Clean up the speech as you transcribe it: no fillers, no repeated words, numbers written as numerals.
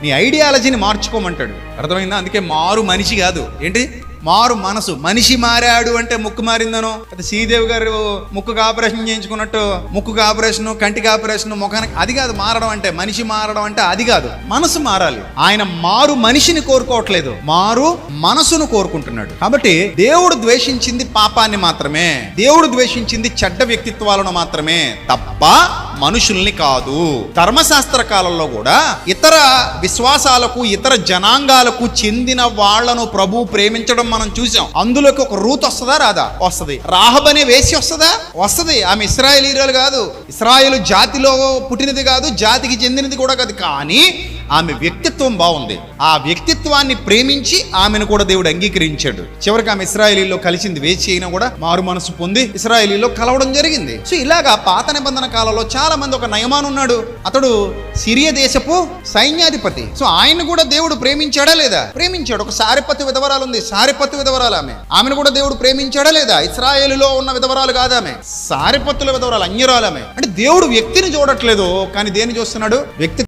నీ ఐడియాలజీని మార్చుకోమంటాడు. అర్థమైందా? అందుకే మారు మనిషి కాదు, ఏంటి మారు మనసు. మనిషి మారాడు అంటే ముక్కు మారిందనో, అది శ్రీదేవి గారు ముక్కుకు ఆపరేషన్ చేయించుకున్నట్టు ముక్కుకు ఆపరేషన్, కంటికి ఆపరేషన్, ముఖానికి, అది కాదు మారడం అంటే. మనిషి మారడం అంటే అది కాదు, మనసు మారాలి. ఆయన మారు మనిషిని కోరుకోవట్లేదు, మారు మనసును కోరుకుంటున్నాడు. కాబట్టి దేవుడు ద్వేషించింది పాపాన్ని మాత్రమే, దేవుడు ద్వేషించింది చెడ్డ వ్యక్తిత్వాలను మాత్రమే తప్ప మనుషుల్ని కాదు. ధర్మశాస్త్ర కాలంలో కూడా ఇతర విశ్వాసాలకు, ఇతర జనాంగాలకు చెందిన వాళ్లను ప్రభు ప్రేమించడం మనం చూసాం. అందులోకి ఒక రూత్ వస్తుందా? రాదా? వస్తుంది. రాహబ్ అనే వేసి వస్తుందా? వస్తుంది. ఆమె ఇశ్రాయేలీయురాలు కాదు, ఇశ్రాయేలు జాతిలో పుట్టినది కాదు, జాతికి చెందినది కూడా కాదు, కానీ ఆమె వ్యక్తిత్వం బాగుంది. ఆ వ్యక్తిత్వాన్ని ప్రేమించి ఆమెను కూడా దేవుడు అంగీకరించాడు. చివరికి ఆమె ఇశ్రాయేలీలో కలిసింది. వేచి అయినా కూడా మారు మనసు పొంది ఇశ్రాయేలీలో కలవడం జరిగింది. సో ఇలాగా పాత నిబంధన కాలంలో చాలా మంది, ఒక నయమాను ఉన్నాడు, అతడు సిరియా దేశపు సైన్యాధిపతి. సో ఆయన కూడా దేవుడు ప్రేమించాడా లేదా? ప్రేమించాడు. ఒక సారెపత్తు విధవరాలు ఉంది, సారెపత్తు విధవరాలు, ఆమెను కూడా దేవుడు ప్రేమించాడా లేదా? ఇశ్రాయేలులో ఉన్న విధవరాలు కాదు ఆమె, సారెపత్తుల విధవరాలు, అన్యరాలు ఆమె. అంటే దేవుడు వ్యక్తిని చూడట్లేదు, కానీ దేన్ని చూస్తున్నాడు? వ్యక్తి